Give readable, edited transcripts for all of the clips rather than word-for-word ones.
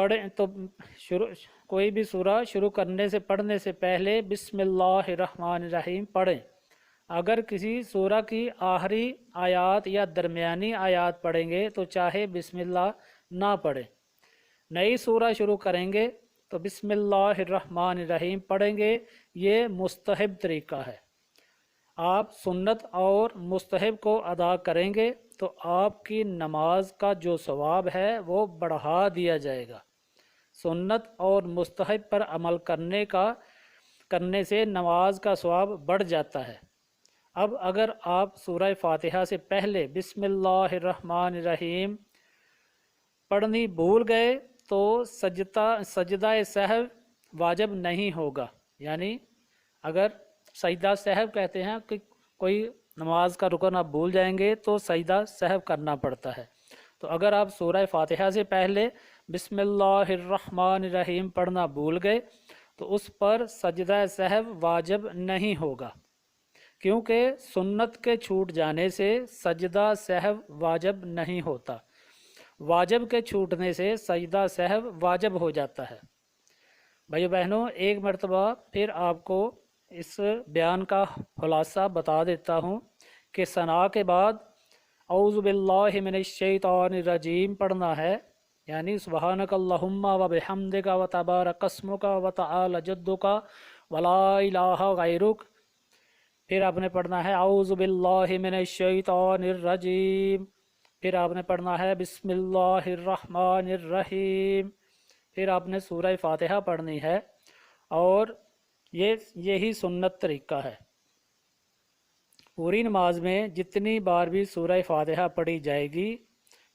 پڑھیں تو کوئی بھی سورہ شروع کرنے سے پڑھنے سے پہلے بسم اللہ الرحمن الرحیم پڑھیں۔ اگر کسی سورہ کی آخری آیات یا درمیانی آیات پڑھیں گے تو چاہے بسم اللہ نہ پڑھیں۔ نئی سورہ شروع کریں گے تو بسم اللہ الرحمن الرحیم پڑھیں گے، یہ مستحب طریقہ ہے۔ آپ سنت اور مستحب کو ادا کریں گے تو آپ کی نماز کا جو ثواب ہے وہ بڑھا دیا جائے گا۔ سنت اور مستحب پر عمل کرنے سے نماز کا ثواب بڑھ جاتا ہے۔ اب اگر آپ سورہ فاتحہ سے پہلے بسم اللہ الرحمن الرحیم پڑھنی بھول گئے تو سجدہ سہو واجب نہیں ہوگا۔ یعنی اگر سجدہ سہو کہتے ہیں کہ کوئی نماز کا رکن آپ بھول جائیں گے تو سجدہ سہو کرنا پڑتا ہے، تو اگر آپ سورہ فاتحہ سے پہلے بسم اللہ الرحمن الرحیم پڑھنا بھول گئے تو اس پر سجدہ سہو واجب نہیں ہوگا، کیونکہ سنت کے چھوٹ جانے سے سجدہ سہو واجب نہیں ہوتا، واجب کے چھوٹنے سے سجدہ سہو واجب ہو جاتا ہے۔ بھائیو بہنوں، ایک مرتبہ پھر آپ کو اس بیان کا خلاصہ بتا دیتا ہوں کہ ثنا کے بعد اعوذ باللہ من الشیطان الرجیم پڑھنا ہے، یعنی سبحانک اللہم و بحمدک و تبارک اسمک و تعالی جدک ولا الہ غیرک۔ پھر آپ نے پڑھنا ہے اعوذ باللہ من الشیطان الرجیم، پھر آپ نے پڑھنا ہے بسم اللہ الرحمن الرحیم، پھر آپ نے سورہ فاتحہ پڑھنی ہے، اور یہی سنت طریقہ ہے۔ پوری نماز میں جتنی بار بھی سورہ فاتحہ پڑھی جائے گی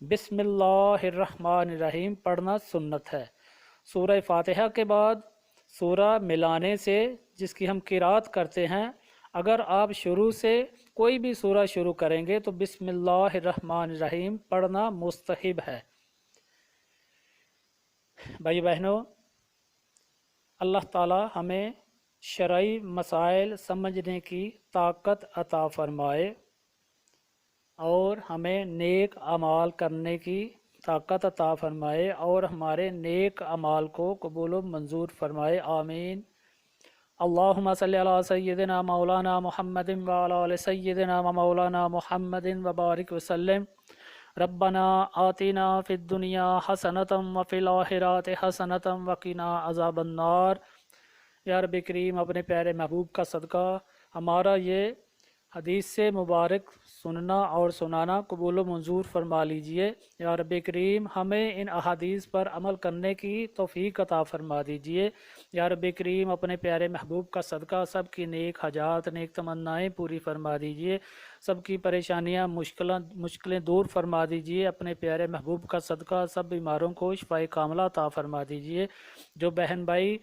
بسم اللہ الرحمن الرحیم پڑھنا سنت ہے۔ سورہ فاتحہ کے بعد سورہ ملانے سے جس کی ہم قرات کرتے ہیں، اگر آپ شروع سے کوئی بھی سورہ شروع کریں گے تو بسم اللہ الرحمن الرحیم پڑھنا مستحب ہے۔ بھائی بہنوں، اللہ تعالی ہمیں شرعی مسائل سمجھنے کی طاقت عطا فرمائے اور ہمیں نیک اعمال کرنے کی طاقت عطا فرمائے اور ہمارے نیک اعمال کو قبول و منظور فرمائے، آمین۔ اللہم صلی علی سیدنا مولانا محمد وعلی آل سیدنا مولانا محمد وبارک وسلم۔ ربنا آتنا فی الدنیا حسنۃ وفی الآخرۃ حسنۃ وقنا عذاب النار۔ یا رب کریم، اپنے پیارے محبوب کا صدقہ ہمارا یہ حدیث سے مبارک سننا اور سنانا قبول و منظور فرما لیجئے۔ یا رب کریم، ہمیں ان احادیث پر عمل کرنے کی توفیق عطا فرما دیجئے۔ یا رب کریم، اپنے پیارے محبوب کا صدقہ سب کی نیک حاجات، نیک تمنائیں پوری فرما دیجئے، سب کی پریشانیاں مشکلیں دور فرما دیجئے۔ اپنے پیارے محبوب کا صدقہ سب بیماروں کو شفائے کاملہ عطا فرما دیجئے۔ جو بہن بھائی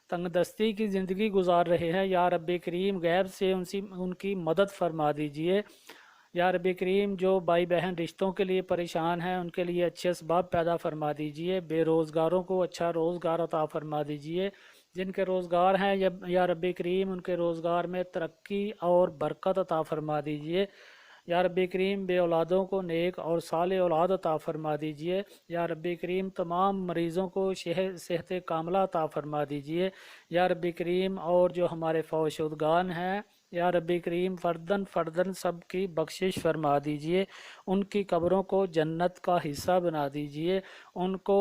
تنگ دستی کی زندگی گزار رہے ہیں، یا رب کریم غیب سے ان کی مدد فرما دیجئے۔ یا رب کریم، جو بھائی بہن رشتوں کے لیے پریشان ہیں ان کے لیے اچھے اسباب پیدا فرما دیجئے، بے روزگاروں کو اچھا روزگار عطا فرما دیجئے، جن کے روزگار ہیں یا رب کریم ان کے روزگار میں ترقی اور برکت عطا فرما دیجئے۔ یا رب کریم، بے اولادوں کو نیک اور صالح اولاد عطا فرما دیجئے۔ یا رب کریم، تمام مریضوں کو صحت کاملہ عطا فرما دیجئے۔ یا رب کریم، اور جو ہمارے فوت شدگان ہیں یا رب کریم، فردن سب کی بخشش فرما دیجئے، ان کی قبروں کو جنت کا حصہ بنا دیجئے، ان کو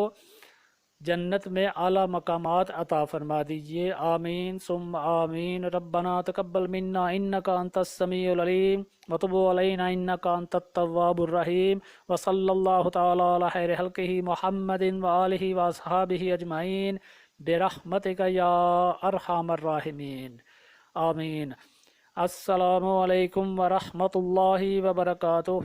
جنت میں اعلیٰ مقامات عطا فرما دیجئے، آمین ثم آمین۔ ربنا تقبل منا انک انت السمیع العلیم وتب علینا انک انت التواب الرحیم، وصلی اللہ تعالی علی خیر خلقہ محمد وآلہ واصحابہ اجمعین برحمتک یا ارحم الراحمین، آمین۔ السلام علیکم ورحمۃ اللہ وبرکاتہ۔